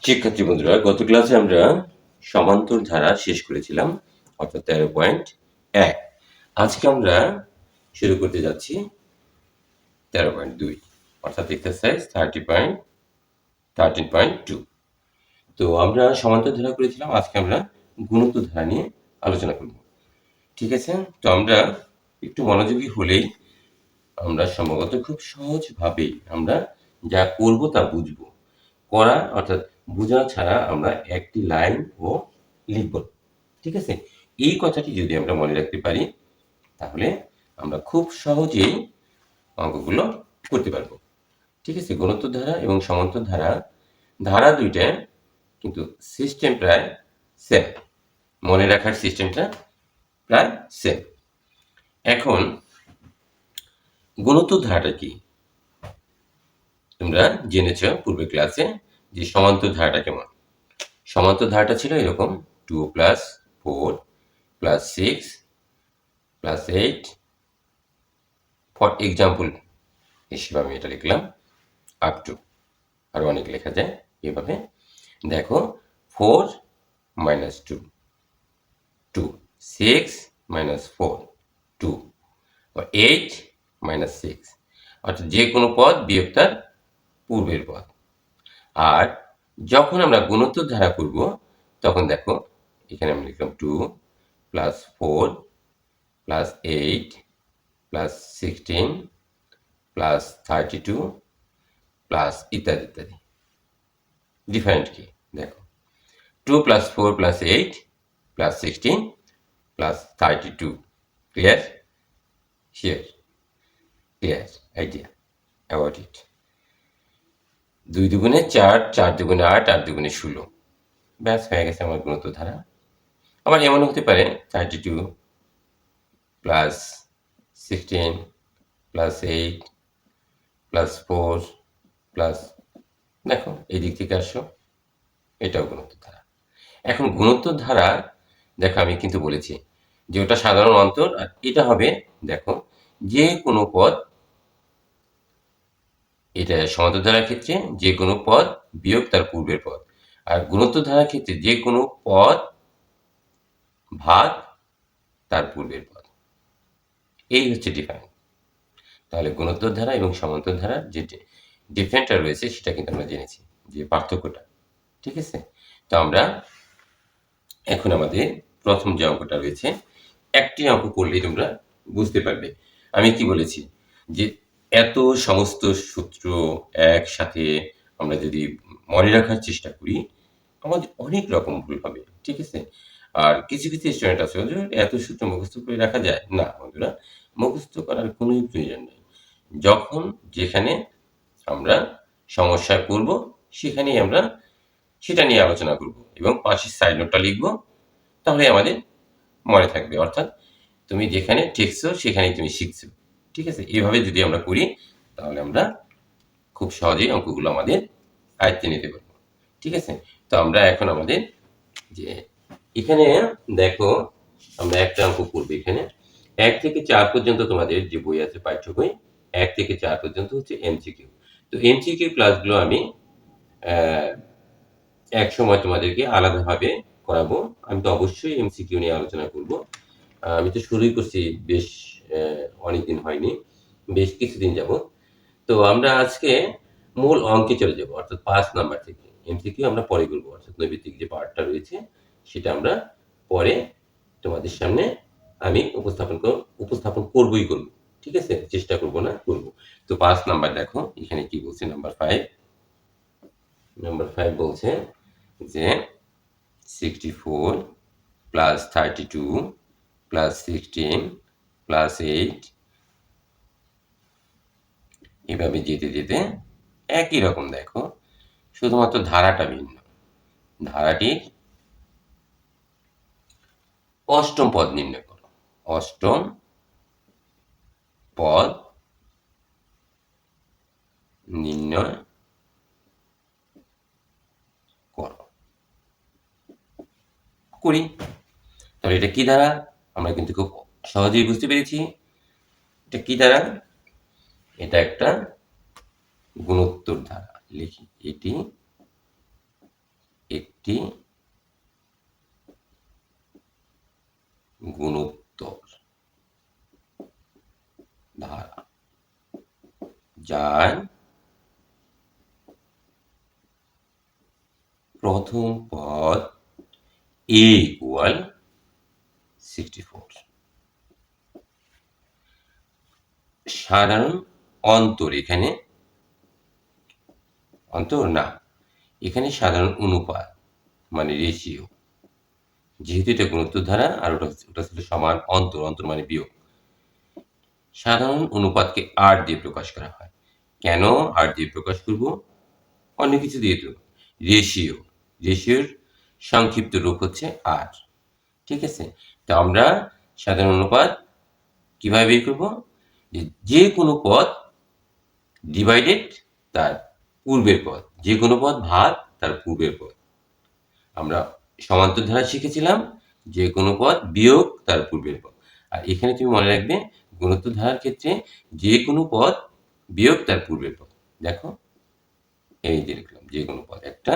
শিক্ষার্থী বন্ধুরা, গত ক্লাসে আমরা সমান্তর ধারা শেষ করেছিলাম, অর্থাৎ 13.1। আজকে আমরা শুরু করতে যাচ্ছি 13.2, অর্থাৎ এক্সারসাইজ 13.2। তো আমরা সমান্তর ধারা করেছিলাম, আজকে আমরা গুণোত্তর ধারা নিয়ে আলোচনা করব। ঠিক আছে, তো আমরা একটু মনোযোগী হলেই আমরা সম্ভবত খুব সহজভাবেই আমরা যা করব তা বুঝবো। করা অর্থাৎ বোঝা ছাড়া আমরা একটি লাইন ও লিখব না। ঠিক আছে, এই কথাটি যদি আমরা মনে রাখতে পারি তাহলে আমরা খুব সহজেই অঙ্কগুলো করতে পারবো। ঠিক আছে, গুণোত্তর ধারা এবং সমান্তর ধারা, ধারা দুইটা কিন্তু সিস্টেম প্রায় সেম, মনে রাখার সিস্টেমটা প্রায় সেম। এখন গুণোত্তর ধারাটা কি তোমরা জেনেছ পূর্বের ক্লাসে, যে সমান্তর ধারাটা কেমন। সমান্তর ধারাটা ছিল এরকম: 2 + 4 + 6 + 8। ফর এক্সাম্পল হিসেবে আমি এটা লিখলাম, আপ টু। আরও অনেক লেখা যায় এভাবে। দেখো, 4 - 2, 2, 6 - 4, 2, 8 - 6, অর্থাৎ যে কোনো পদ বিয়োগ তার পূর্বের পদ। আর যখন আমরা গুণোত্তর ধারা করব তখন দেখো, এখানে আমি লিখলাম 2 + 4 + 8 + 16 + 32 প্লাস ইত্যাদি ইত্যাদি। ডিফারেন্ট কি দেখো, 2 + 4 + 8 + 16 + 32। Clear? Here clear idea about it. 2 দুগুণে 4, 4 দুগুণে 8, 8 দুগুণে 16। ব্যাস, হয়ে গেছে আমার গুণোত্তর ধারা। আবার এমনও হতে পারে 32 + 16 + 8 + 4 প্লাস, দেখো এই দিক থেকে আসো, এটাও গুণোত্তর ধারা। এখন গুণোত্তর ধারা দেখো, আমি কিন্তু বলেছি যে ওটা সাধারণ অন্তর, আর এটা হবে দেখো যে কোনো পদ। এটা সমান্তর ধারার ক্ষেত্রে যে কোনো পদ বিয়োগ তার পূর্বের পদ, আর গুণোত্তর ধারার ক্ষেত্রে যে কোনো পদ ভাগ তার পূর্বের পদ। এই হচ্ছে ডিফারেন্স। তাহলে গুণোত্তর ধারা এবং সমান্তর ধারার যে ডিফারেন্সটা রয়েছে সেটা কিন্তু আমরা জেনেছি, যে পার্থক্যটা। ঠিক আছে, তো আমরা এখন আমাদের প্রথম যে অঙ্কটা রয়েছে, একটি অঙ্ক করলেই তোমরা বুঝতে পারবে আমি কি বলেছি। যে এত সমস্ত সূত্র একসাথে আমরা যদি মনে রাখার চেষ্টা করি, আমাদের অনেক রকম ভুল হবে। ঠিক আছে, আর কিছু কিছু স্টুডেন্ট আছে যে এত সূত্র মুখস্থ করে রাখা যায় না। বন্ধুরা, মুখস্থ করার কোনো প্রয়োজন নেই। যখন যেখানে আমরা সমস্যায় পড়ব সেখানেই আমরা সেটা নিয়ে আলোচনা করব এবং পাশের সাইড নোটটা লিখব, তাহলে আমাদের মনে থাকবে। অর্থাৎ তুমি যেখানে ঠেকছো সেখানেই তুমি শিখছো। ঠিক আছে, এভাবে যদি আমরা করি তাহলে আমরা খুব সহজেই অঙ্কগুলো আমাদের আয়ত্তে নিতে পারবো। ঠিক আছে, তো আমরা এখন আমাদের যে এখানে দেখো, আমরা একটা অঙ্ক করবো। এখানে 1 থেকে 4 পর্যন্ত তোমাদের যে বই আছে, পাঠ্য বই 1 থেকে 4 পর্যন্ত হচ্ছে এমসিকিউ। তো এমসিকিউ ক্লাসগুলো আমি এক সময় তোমাদেরকে আলাদাভাবে করাবো। আমি তো অবশ্যই এমসিকিউ নিয়ে আলোচনা করব। আমি তো শুরুই করছি, বেশ অনেকদিন হয়নি, বেশ কিছুদিন যাবত। তো আমরা আজকে মূল অঙ্কে চলে যাব, অর্থাৎ 5 নাম্বার থেকে। এমসিকিউ আমরা পরে করব, অর্থাৎ নৈবেদিক যে পার্টটা রয়েছে সেটা আমরা পরে তোমাদের সামনে আমি উপস্থাপন করবই করব। ঠিক আছে, চেষ্টা করব না, করব। তো 5 নাম্বার দেখো, এখানে কি বলছে, নাম্বার 5। নাম্বার 5 বলছে যে 64 + 32 + 16 + 8, এভাবে যেতে যেতে একই রকম। দেখো, শুধুমাত্র ধারাটা ভিন্ন। ধারাটির অষ্টম পদ নির্ণয় করো। অষ্টম পদ নির্ণয় করো। করি, তাহলে এটা কি ধারা আমরা কিন্তু খুব সহজেই বুঝতে পেরেছি। এটা কি ধারা? এটা একটা গুণোত্তর ধারা। লিখি, এটি একটি গুণোত্তর ধারা যার প্রথম পদ a ইকুয়াল 64। সাধারণ অন্তর, এখানে অন্তর না, এখানে সাধারণ অনুপাত মানে রেশিও, যেহেতু এটা গুণোত্তর ধারা আর ওটা ছিল সমান অন্তর, অন্তর মানে বিয়োগ। সাধারণ অনুপাতকে আর দিয়ে প্রকাশ করা হয়। কেন আর দিয়ে প্রকাশ করব? অন্য কিছু দিয়ে তো, রেশিও, রেশিওর সংক্ষিপ্ত রূপ হচ্ছে আর। ঠিক আছে, তো আমরা সাধারণ অনুপাত কিভাবে বের করব? যে কোনো পদ ডিভাইডেড তার পূর্বের পদ, যে কোনো পদ ভাগ তার পূর্বের পদ। আমরা সমান্তর ধারা শিখেছিলাম যে কোনো পদ বিয়োগ তার পূর্বের পদ। আর এখানে তুমি মনে রাখবে গুণোত্তর ধারার ক্ষেত্রে যে কোনো পদ বিয়োগ তার পূর্বের পদ। দেখো এই যে লিখলাম যে কোনো পদ একটা,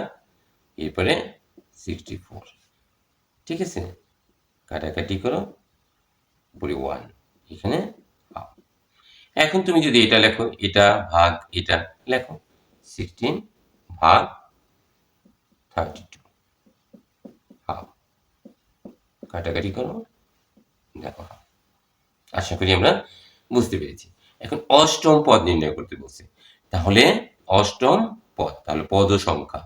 এরপরে 64। ঠিক আছে, কাটাকাটি করো, উপরে 1, এখানে হাফ। এখন তুমি যদি এটা লেখো, এটা ভাগ এটা লেখো, 16 ভাগ 32 হাফ, কাটাকাটি করো, দেখো হাফ। আশা করি আমরা বুঝতে পেরেছি। এখন অষ্টম পদ নির্ণয় করতে বলছে, তাহলে অষ্টম পদ, তাহলে পদ সংখ্যা,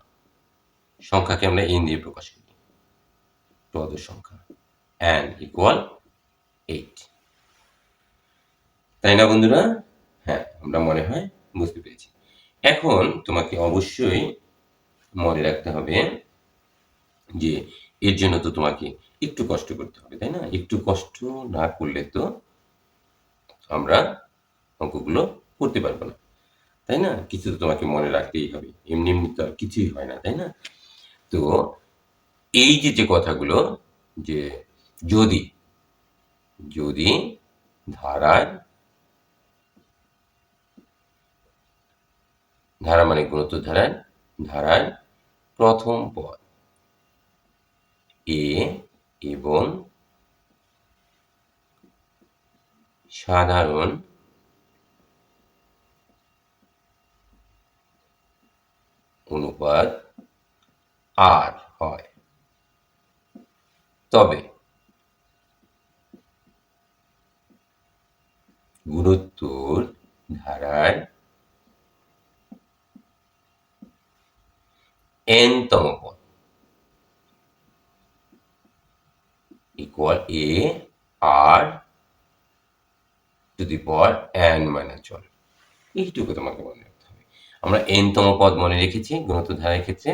সংখ্যাকে আমরা n দিয়ে প্রকাশ করি, পদ সংখ্যা n ইকুয়াল 8। তাই না বন্ধুরা? হ্যাঁ, আমরা মনে হয় বুঝতে পেরেছি। এখন তোমাকে অবশ্যই মনে রাখতে হবে যে এর জন্য তো তোমাকে একটু কষ্ট করতে হবে, তাই না? একটু কষ্ট না করলে তো আমরা অঙ্কগুলো করতে পারবো না, তাই না? কিছু তো তোমাকে মনে রাখতেই হবে, এমনি এমনি তো আর কিছুই হয় না, তাই না? তো এই যে কথাগুলো, যে যদি যদি ধারার, ধারা মানে গুণোত্তর ধারার, ধারার প্রথম পদ এ এবং সাধারণ অনুপাত আর হয়, তবে গুণোত্তর ধারার n তম পদ equal a r to the power n minus 1। এইটুকু তোমাকে মনে রাখতে হবে। আমরা n তম পদ মনে রেখেছি গুণোত্তর ধারার ক্ষেত্রে।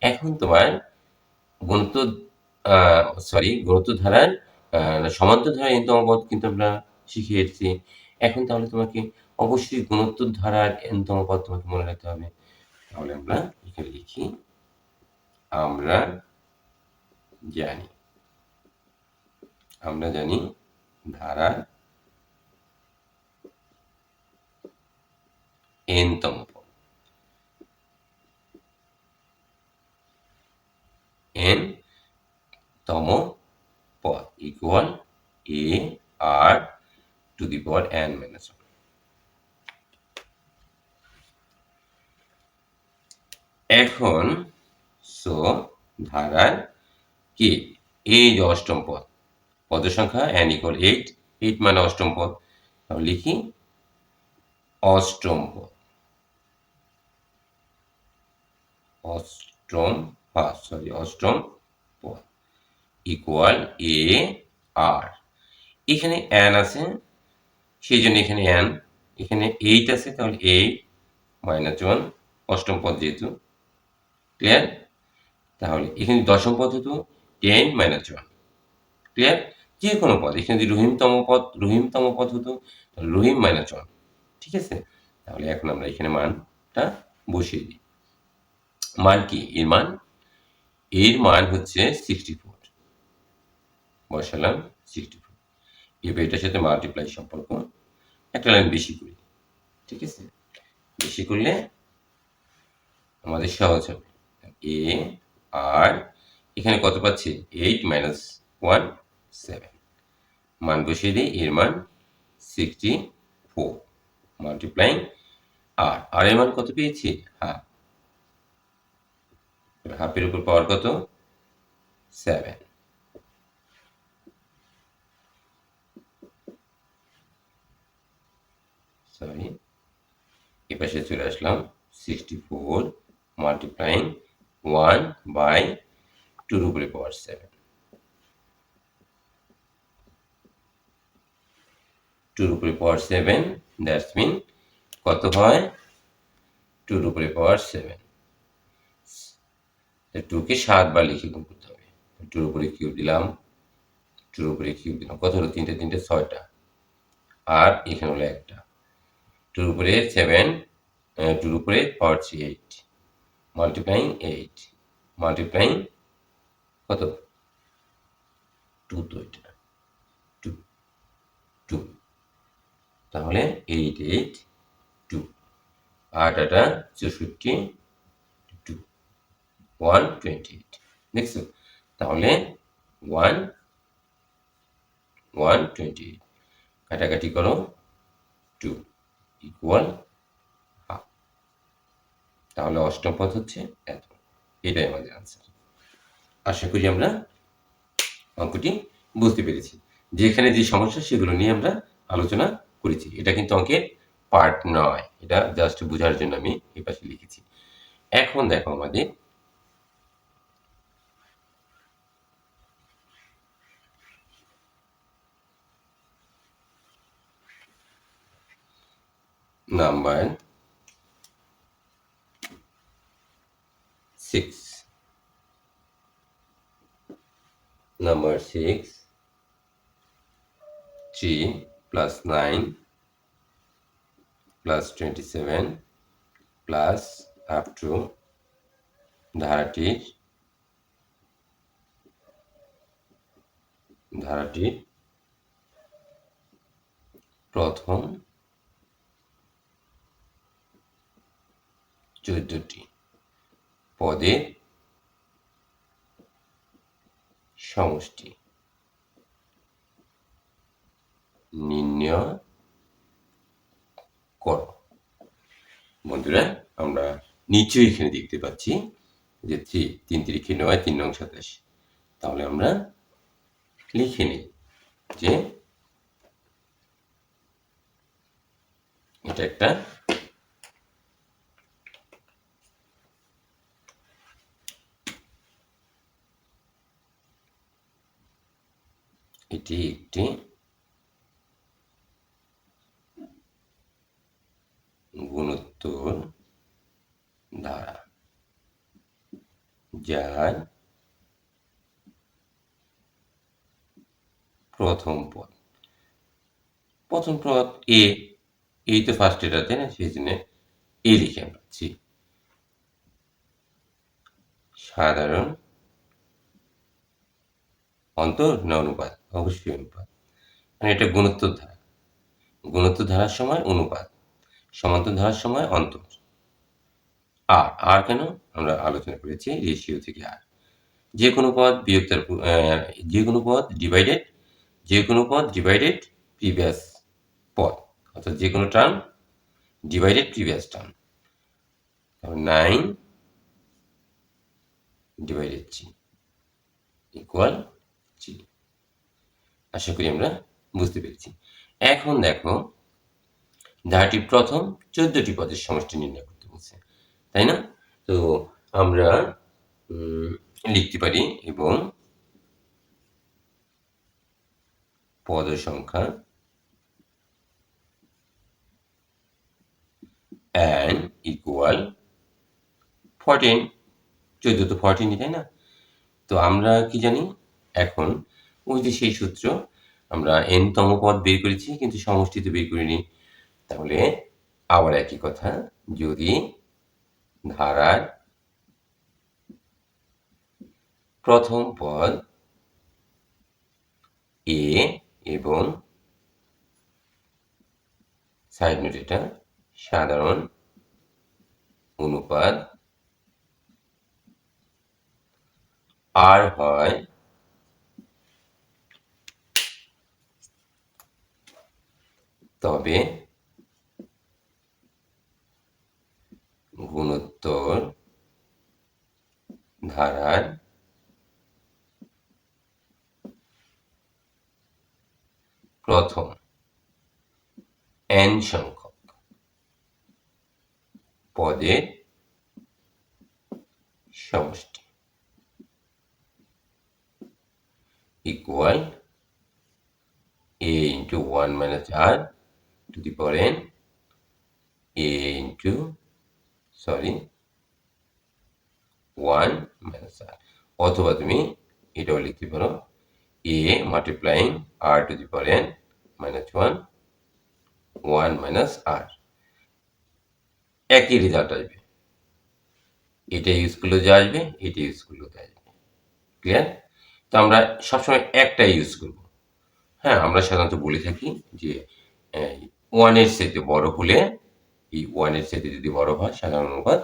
এখন তোমার গুণোত্তর গুণোত্তর ধারার সমান্তর ধারার n তম পদ কিন্তু আমরা শিখে এসেছি। এখন তাহলে তোমাকে অবশ্যই গুণোত্তর ধারার n তম পদ তোমাকে মনে রাখতে হবে। তাহলে আমরা এখানে লিখি, আমরা জানি, আমরা জানি ধারার n তম পদ, n তম পদ equal a r to the power n minus 1। এখন ধারার কি এই যে অষ্টম পদ, পদ সংখ্যা n ইকুয়াল 8, 8 মানে অষ্টম পদ, তাহলে লিখি অষ্টম পদ, অষ্টম পদ ইকুয়াল a r। এখানে n আছে, সেই জন্য এখানে n, এখানে 8 আছে, তাহলে 8 মাইনাস 1, অষ্টম পদ যেহেতু, ক্লিয়ার? তাহলে এখানে দশম পদ হতো 10 মাইনাস 1, ক্লিয়ার? যে কোনো পদ, এখানে যদি রহিমতম পদ হতো রহিম মাইনাস 1। ঠিক আছে, তাহলে এখন আমরা এখানে মানটা বসিয়ে দিই। মান কি? এর মান হচ্ছে 64, বসালাম 64। এবার এটার সাথে মাল্টিপ্লাই সম্পর্ক, একটা লাইন বেশি করি, ঠিক আছে? বেশি করলে আমাদের সহজ হবে, a r এখানে কত পাচ্ছি 8 মাইনাস 1 7 মান বসিয়ে দিই এর মান 64 মাল্টিপ্লাইং আর এর মান কত পেয়েছি হাফ হাফের উপর পাওয়ার কত 7 সরি এ পাশে চলে আসলাম 64 মাল্টিপ্লাইং 1 বাই 2 উপরে পাওয়ার 7 2 উপরে পাওয়ার 7 দ্যাটস মিন কত হয় 2 উপরে পাওয়ার 7 2 কে 7 বার লিখে গুণ করতে হবে 2 উপরে কিউব দিলাম 2 উপরে কিউব দিলাম কত হলো 3 3 6টা আর এখানে হলো একটা 2 উপরে 7 2 উপরে পাওয়ার 8 মাল্টিপ্লাইং 8 মাল্টিপ্লাইং কত 2 তো এটা 2 2 তাহলে 8 8 2 8 8 64 2 128 দেখছো তাহলে 1 128 কাটাকাটি করো 2 ইকুয়াল হাফ তাহলে অষ্টম পদ হচ্ছে এত এটাই আমাদের আনসার আশা করি আমরা অঙ্কটি বুঝতে পেরেছি যেখানে যে সমস্যা সেগুলো নিয়ে আমরা আলোচনা করেছি এটা কিন্তু অঙ্কের পার্ট নয় এটা জাস্ট বোঝার জন্য আমি এই পাশে লিখেছি এখন দেখো আমাদের number 6 number 6 3 plus 9 plus 27 plus up to ধারাটির প্রথম 14টি পদের সমষ্টি নির্ণয় করো বন্ধুরা আমরা নিচেই এখানে দেখতে পাচ্ছি যে 3 3 9 3 নং 27 তাহলে আমরা লিখে নিই যে এটা একটা এটি একটি গুণোত্তর ধারা যার প্রথম পদ এ এই তো ফার্স্ট এটা তাই না সেই জন্য এ লিখে আমরা পাচ্ছি সাধারণ অন্তর না অনুপাত অবশ্যই অনুপাত মানে এটা গুণোত্তর ধারা গুণোত্তর ধারার সময় অনুপাত সমান্তর ধারার সময় অন্তর আর কেন আমরা আলোচনা করেছি রেশিও থেকে আর যে কোনো পদ বিয়োগ তার যে কোনো পদ ডিভাইডেড প্রিভিয়াস পদ অর্থাৎ যে কোনো term divided previous term 9 divided 3 equal 3 আশা করি আমরা বুঝতে পেরেছি এখন দেখো ধারাটির প্রথম 14টি পদের সমষ্টি নির্ণয় করতে বলছে তাই না তো আমরা লিখতে পারি এবং পদ সংখ্যা n ইকুয়াল 14 14 তো 14 তাই না তো আমরা কি জানি এখন ওই যে সেই সূত্র আমরা n তম পদ বের করেছি কিন্তু সমষ্টিতে বের করিনি তাহলে আবার একই কথা যদি ধারার প্রথম পদ a এবং সাইড নোট এটা সাধারণ অনুপাত আর হয় তবে গুণোত্তর ধারার প্রথম n সংখ্যক পদের সমষ্টি equal a into 1 minus r to the power n a into 1 minus r, অথবা তুমি এটাও লিখতে পারো a multiplying r to the power n minus 1 minus r, একই রেজাল্ট আসবে। এটা ইউজ করলে যা আসবে এটা ইউজ করলেও যা আসবে। ক্লিয়ার? তো আমরা সবসময় একটা ইউজ করব। হ্যাঁ, আমরা সাধারণত বলে থাকি যে ওয়ানের চাইতে বড় হলে, এই ওয়ানের চাইতে যদি বড় হয় সাধারণ অনুপাত,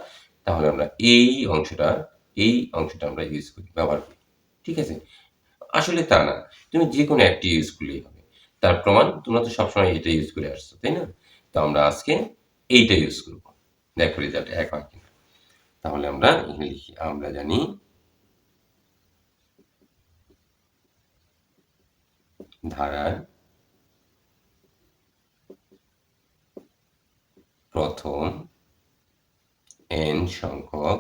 তাহলে আমরা এই অংশটা আমরা ইউজ করি, ব্যবহার করি। ঠিক আছে? আসলে তা না, তুমি যে কোনো একটি ইউজ করলেই হবে। তার প্রমাণ তোমরা তো সবসময় এটা ইউজ করে আসছো, তাই না? তো আমরা আজকে এইটা ইউজ করব। দেখো রেজাল্ট এক হয় কিনা। তাহলে আমরা এখানে লিখি, আমরা জানি ধারার প্রথম n সংখ্যক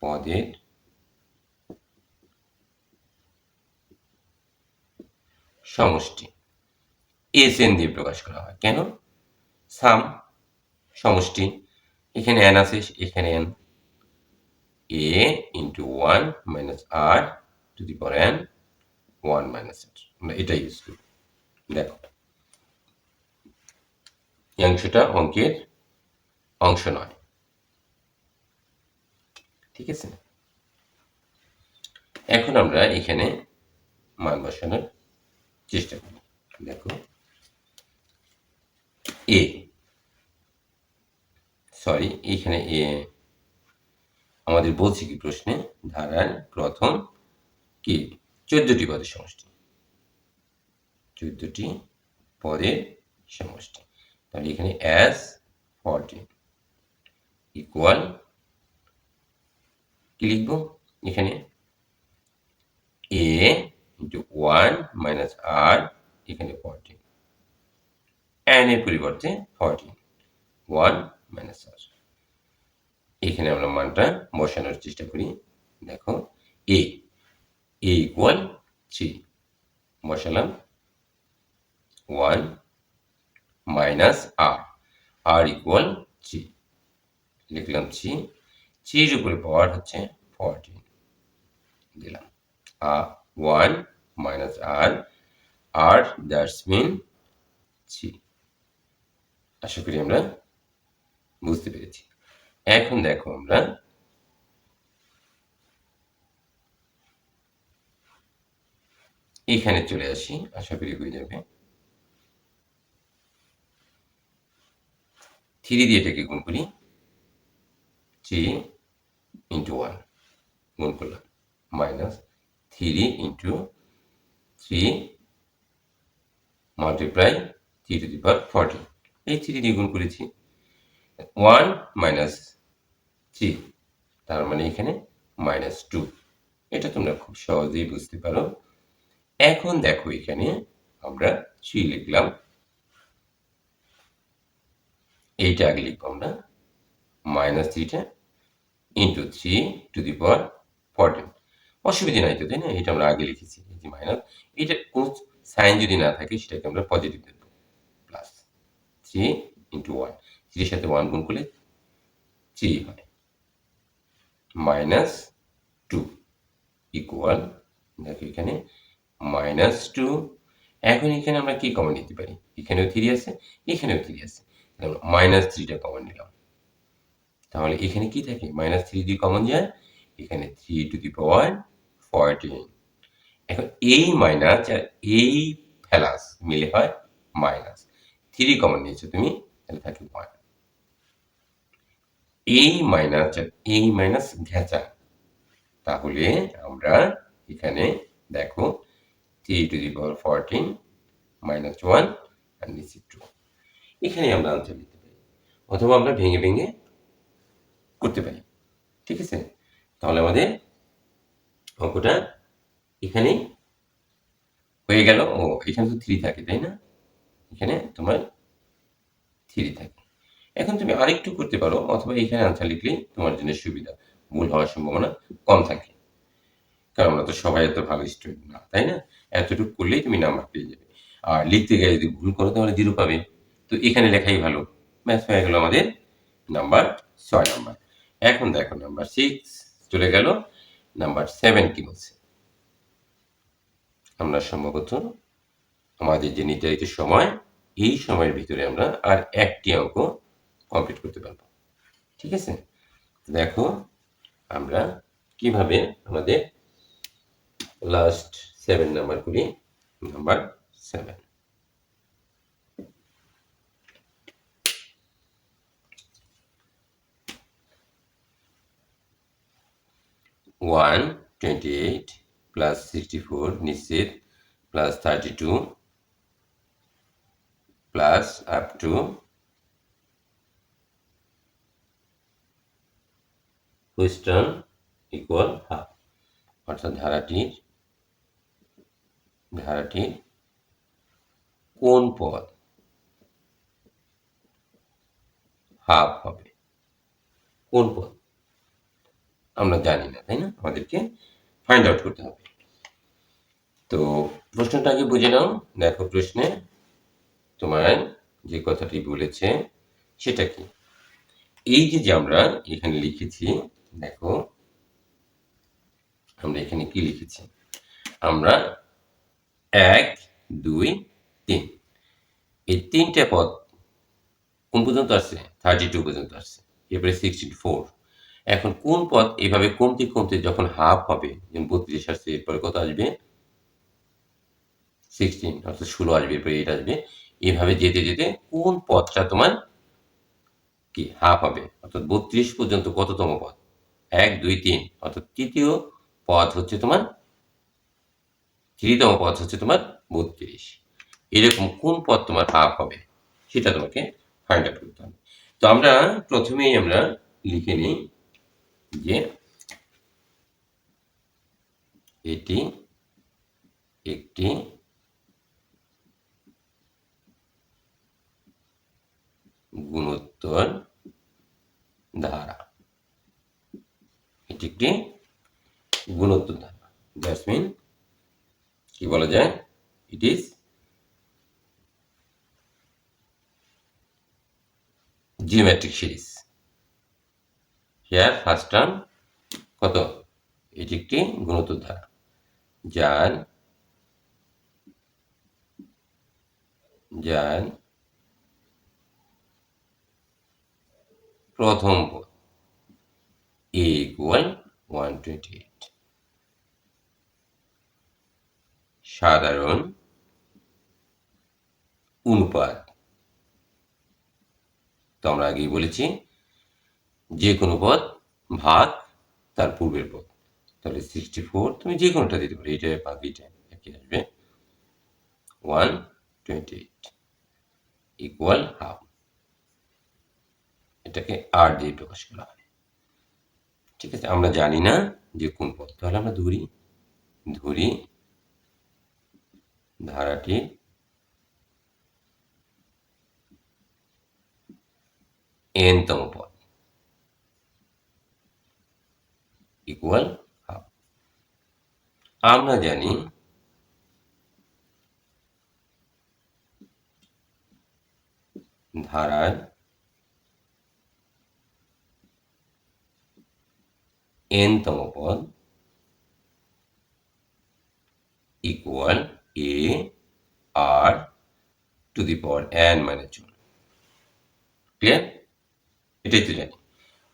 পদের সমষ্টি Sn দিয়ে প্রকাশ করা হয়। কেন? সাম, সমষ্টি, এখানে n আছে, এখানে n, a into 1 minus r to the power n 1 minus r, আমরা এটা ইউজ করি। দেখো এই অংশটা অঙ্কের অংশ নয়, ঠিক আছে? এখন আমরা এখানে মান বসানোর চেষ্টা করি। দেখো এখানে আমাদের বলছে কি প্রশ্নে, ধারার প্রথম কি 14টি পদের সমষ্টি, 14টি পদের সমষ্টি। তাহলে এখানে as 14 ইকুয়াল কি লিখবো এখানে a into 1 minus r, এখানে 14, n এর পরিবর্তে 14, 1 minus r, এখানে আমরা মানটা বসানোর চেষ্টা করি। দেখো a ইকুয়াল 3 বসালাম, 1 মাইনাস r ইকুয়াল 3 লিখলাম, 3 এর উপরে পাওয়ার হচ্ছে 14 দিলাম, 1 মাইনাস r দ্যাটস মিন 3। আশা করি আমরা বুঝতে পেরেছি। এখন দেখো আমরা এখানে চলে আসি, আশা করি হয়ে যাবে। 3 দিয়ে এটাকে গুণ করি, 3 into 1 গুণ করলাম, minus 3 into 3 multiply 3 to the power 14, এই 3 দিয়ে গুণ করেছি, 1 মাইনাস 3, তার মানে এখানে মাইনাস 2। এটা তোমরা খুব সহজেই বুঝতে পারো। এখন দেখো এখানে আমরা 3 লিখলাম, এইটা আগে লিখবো আমরা, মাইনাস 3টা ইন্টু 3 টু দি পাওয়ার 14, অসুবিধা নাই তো, তাই না? এটা আমরা আগে লিখেছি, এই যে মাইনাস, এটা কোন সাইন যদি না থাকে সেটাকে আমরা পজিটিভ দেবো, প্লাস 3 ইন্টু 1, 3 এর সাথে 1 গুণ করলে 3 হয়, মাইনাস 2 ইকুয়াল, দেখো এখানে মাইনাস 2। এখন এখানে আমরা কি কমন নিতে পারি? এখানেও 3 আছে, এখানেও 3 আছে, আমরা মাইনাস 3টা কমন নিলাম। তাহলে এখানে কি থাকে? মাইনাস 3 দিয়ে কমন যায়, এখানে 3 টু দি পাওয়ার 14। এখন এই মাইনাস আর এই প্লাস মিলে হয় মাইনাস, 3 কমন নিয়েছো তুমি, তাহলে থাকে 1। এই মাইনাস ঘেঁচা। তাহলে আমরা এখানে দেখো 3^14 -1 আর নিচে 2, এখানে আমরা আনসার লিখতে পারি, অথবা আমরা ভেঙে ভেঙে করতে পারি। ঠিক আছে, তাহলে আমাদের অঙ্কটা এখানেই হয়ে গেল। ও এখানে তো 3 থাকে, তাই না? এখানে তোমার 3 থাকে। এখন তুমি আরেকটু করতে পারো, অথবা এখানে আনসার লিখলেই তোমার জন্য সুবিধা, ভুল হওয়ার সম্ভাবনা কম থাকে। কারণ আমরা তো সবাই এত ভালো স্টুডেন্ট না, তাই না? এতটুকু করলেই তুমি নাম্বার পেয়ে যাবে। আর লিখতে গিয়ে যদি ভুল করো তাহলে 0 পাবে। তো এখানে লেখাই ভালো। ব্যাস হয়ে গেল আমাদের নাম্বার 6 নাম্বার। এখন দেখো নাম্বার 6 চলে গেল। নাম্বার 7 কি বলছে? আমরা সম্ভবত আমাদের যে নির্ধারিত সময়, এই সময়ের ভিতরে আমরা আর একটি অঙ্ক কমপ্লিট করতে পারবো। ঠিক আছে, দেখো আমরা কিভাবে আমাদের লাস্ট 7 নাম্বার করি। নাম্বার 7, 128 প্লাস 64 নিশ্চিত plus 32 plus up to which equal half, অর্থাৎ ধারাটির কোন পদ হাফ হবে? কোন পদ আমরা জানি না, তাই না? আমাদেরকে ফাইন্ড আউট করতে হবে। তো প্রশ্নটা আগে বুঝে নাও। দেখো প্রশ্নে তোমার যে কথাটি বলেছে সেটা কি। এই যে আমরা এখানে লিখেছি, দেখো আমরা এখানে কি লিখেছি, আমরা 1 2 3 এই 3টে পদ কোন পর্যন্ত আসছে? 32 পর্যন্ত আসছে, এরপরে 64। এখন কোন পদ এভাবে কমতে কমতে যখন হাফ হবে, যেমন 32 আসছে, এরপরে কত আসবে? 16, অর্থাৎ 16 আসবে, এরপরে 8 আসবে। এভাবে যেতে যেতে কোন পদটা তোমার কি হাফ হবে, অর্থাৎ 32 পর্যন্ত কততম পদ? 1 2 3, অর্থাৎ তৃতীয় পদ হচ্ছে তোমার, তৃতীয়তম পদ হচ্ছে তোমার 32। এরকম কোন পদ তোমার হাফ হবে সেটা তোমাকে ফাইন্ড আউট করতে হবে। তো আমরা প্রথমেই আমরা লিখে নিই যে এটি একটি গুণোত্তর ধারা। এটি একটি গুণোত্তর ধারা। দ্যাটস মিন কি বলা যায়? It is geometric series. Here first term কত? এটি একটি গুণোত্তর ধারা যার প্রথম পদ a ইকুয়াল 128, সাধারণ অনুপাত। তো আমরা আগেই বলেছি যে কোনো পদ ভাগ তার পূর্বের পদ। তাহলে 64 তুমি যে কোনোটা দিতে পারো, এটা ভাগ এটা একই আসবে, 128 ইকুয়াল হাফ। এটাকে আর দিয়ে প্রকাশ করা হয়। ঠিক আছে, আমরা জানি না যে কোন পদ, তাহলে আমরা ধরি ধারাটি n-তম পদ ইকুয়াল হাফ। আমরা জানি ধারার n-তম পদ equal a r to the power n minus 1। Clear? এটাই তো জানি।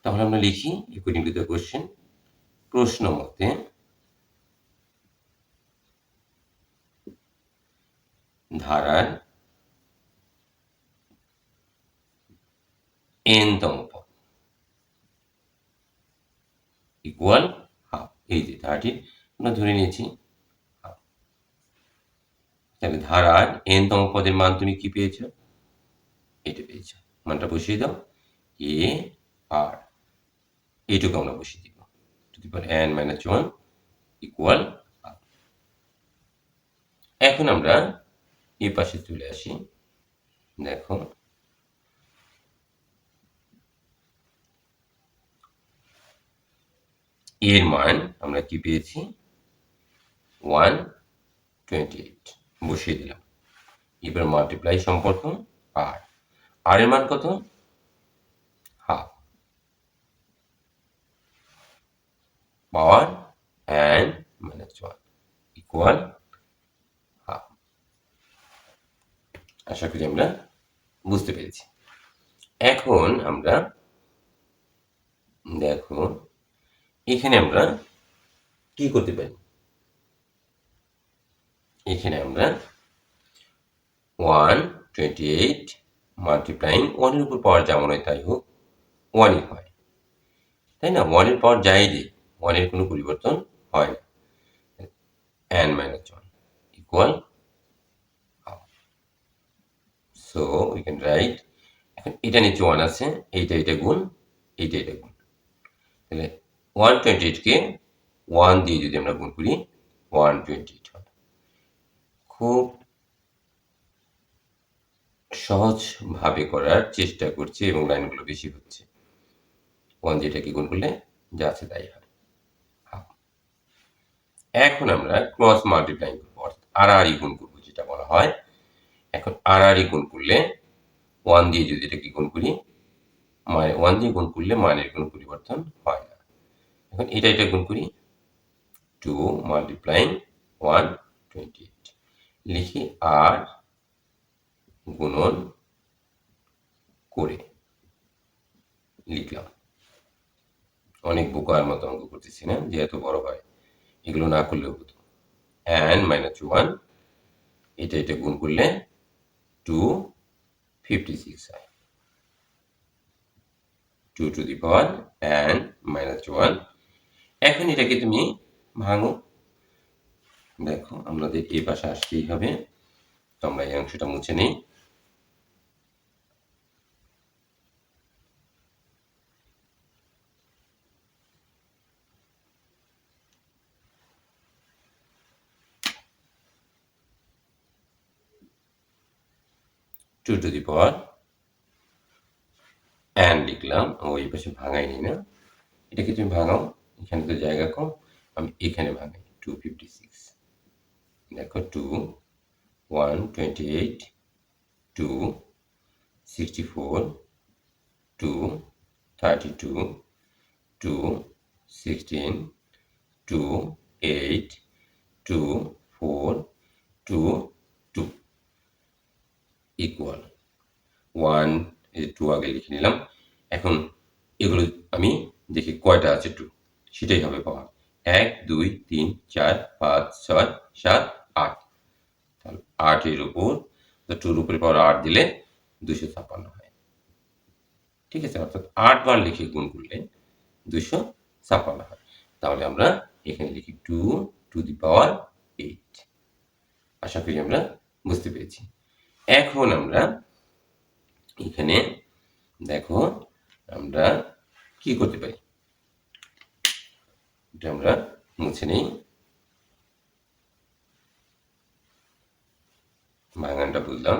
তাহলে আমরা লিখি অ্যাকর্ডিং টু দ্য কোশ্চেন। প্রশ্ন মতে ধারার n-তম পদ ইকুয়াল হাফ। এই যে ধারাটির আমরা ধরে নিয়েছি হাফ। তাহলে ধারার n তম পদের মান তুমি কি পেয়েছ? এটা পেয়েছ। মানটা বসিয়ে দাও। এ আর এইটুকু আমরা বসিয়ে দিব, to the power n minus 1 equal half. এখন আমরা এই পাশে চলে আসি। দেখো এর মান আমরা কি পেয়েছি? 128 বসিয়ে দিলাম। এবার মাল্টিপ্লাই সম্পর্ক আর আর এর মান কত? হাফ। পাওয়ার n মাইনাস 1 ইকুয়াল হাফ। আশা করি আমরা বুঝতে পেরেছি। এখন আমরা দেখো এখানে আমরা কি করতে পারি? এখানে আমরা 128 মাল্টিপ্লাইং 1 এর উপর পাওয়ার যেমন হয় তাই হোক 1ই হয়, তাই না? 1 এর পাওয়ার যাই দিই 1 এর কোনো পরিবর্তন হয় না। n minus 1 equal half. So we can write, এখন এটা নিচে 1 আছে, এইটা গুণ, এইটা গুণ, তাহলে 128 কে 1 দিয়ে যদি আমরা গুণ করি 128 হবে। খুব সহজভাবে করার চেষ্টা করছি এবং লাইনগুলো বেশি হচ্ছে। 1 দিয়ে এটাকে গুণ করলে যা আছে তাই হয়। এখন আমরা ক্রস মাল্টিপ্লাইং করবো, অর্থাৎ আড়াআড়ি গুণ করবো যেটা বলা হয়। এখন আড়াআড়ি গুণ করলে 1 দিয়ে যদি এটাকে গুণ করি, 1 দিয়ে গুণ করলে মানের কোনো পরিবর্তন হয় না। এখন এটা গুণ করি, 2 মাল্টিপ্লাইং 128 লিখি আর গুণন করে লিখলাম। অনেক বোকার মতো অঙ্ক করতেছি না, যেহেতু বড় হয় এগুলো না করলেও হতো। n মাইনাস 1 এটা গুণ করলে 256 হয়। 2 to the power n minus 1। এখন এটাকে তুমি ভাঙো। দেখো আমাদের এই পাশে আসতেই হবে, তো আমরা এই অংশটা মুছে নেই। 2 টু দি পাওয়ার n লিখলাম, এই পাশে ভাঙাই নি না, এটাকে তুমি ভাঙাও, এখানে তো জায়গা কম, আমি এখানে ভাঙাই। 256 দেখো 2 128 2 64 2 32 2 16 2 8 2 4 2 2 ইকুয়াল 1 2 আগে লিখে নিলাম। এখন এগুলো আমি দেখি কয়টা আছে 2, সেটাই হবে পাওয়ার। 1 2 3 4 5 6 7 8, তাহলে 8 এর উপর 2 এর উপরে পাওয়ার 8 দিলে 256 হয়। ঠিক আছে, অর্থাৎ 8 বার লিখে গুণ করলে 256 হয়। তাহলে আমরা এখানে লিখি 2 টু দি পাওয়ার 8। আশা করি আমরা বুঝতে পেরেছি। এখন আমরা এখানে দেখো আমরা কি করতে পারি, এটা আমরা মুছে নেই, ভাঙানটা বুঝলাম।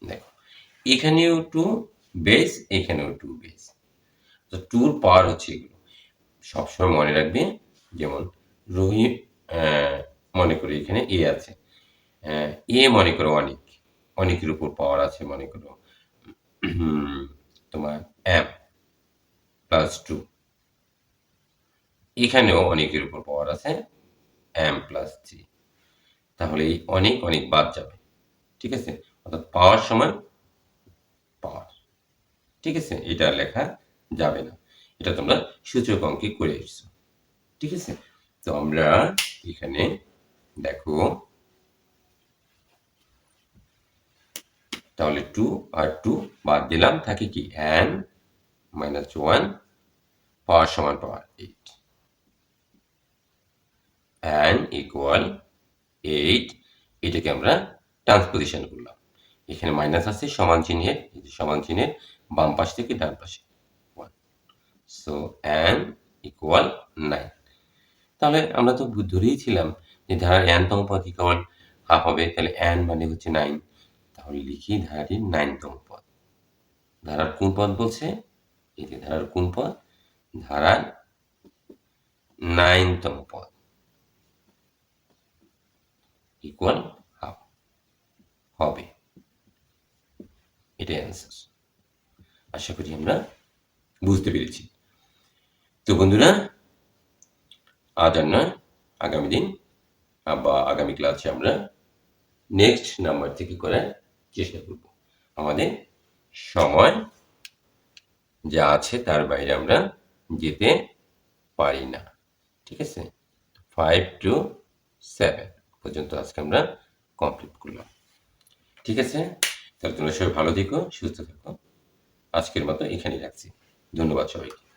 দেখো এখানেও 2 বেস, এখানেও 2 বেস, তো 2 পাওয়ার হচ্ছে এগুলো সবসময় মনে রাখবে। যেমন রোহিত মনে করে এখানে এ আছে, এ মনে করো অনেকের উপর পাওয়ার আছে, মনে করো তোমার m প্লাস 2, এখানেও অনেকের উপর পাওয়ার আছে m প্লাস 3, তাহলে এই অনেক বাদ যাবে। ঠিক আছে, অর্থাৎ পাওয়ার সময় পাওয়ার, ঠিক আছে, এটা লেখা যাবে না, এটা তোমরা সূচক অঙ্কে করে এসছো। ঠিক আছে, তো আমরা এখানে দেখো তাহলে 2 আর 2 বাদ দিলাম, থাকে কি n মাইনাস 1 পাওয়ার সমান পাওয়ার 8 and ইকুয়াল 8, এটাকে আমরা ট্রান্সপোজিশন করলাম। এখানে মাইনাস আছে সমান চিহ্নের, এই যে সমান চিহ্নের বাম পাশ থেকে ডান পাশে 1, সো and ইকুয়াল 9। তাহলে আমরা তো ধরেইছিলাম যে ধারার n তম পদ ইকুয়াল হাফ হবে, তাহলে n মানে হচ্ছে 9। তাহলে লিখি ধারাটির 9তম পদ। ধারার কোন পদ বলছে? এই যে ধারার কোন পদ? ধারার 9তম পদ ইকুয়াল হাফ হবে, এটাই অ্যান্সার। আশা করি আমরা বুঝতে পেরেছি। তো বন্ধুরা, আজ আর নয়, আগামী দিন বা আগামী ক্লাসে আমরা নেক্সট নাম্বার থেকে করার চেষ্টা করব। আমাদের সময় যা আছে তার বাইরে আমরা যেতে পারি না, ঠিক আছে? 5 to 7 পর্যন্ত আজকে আমরা কমপ্লিট করলাম, ঠিক আছে? তাহলে তোমরা সবাই ভালো থেকো, সুস্থ থেকো। আজকের মতো এখানেই রাখছি। ধন্যবাদ সবাইকে।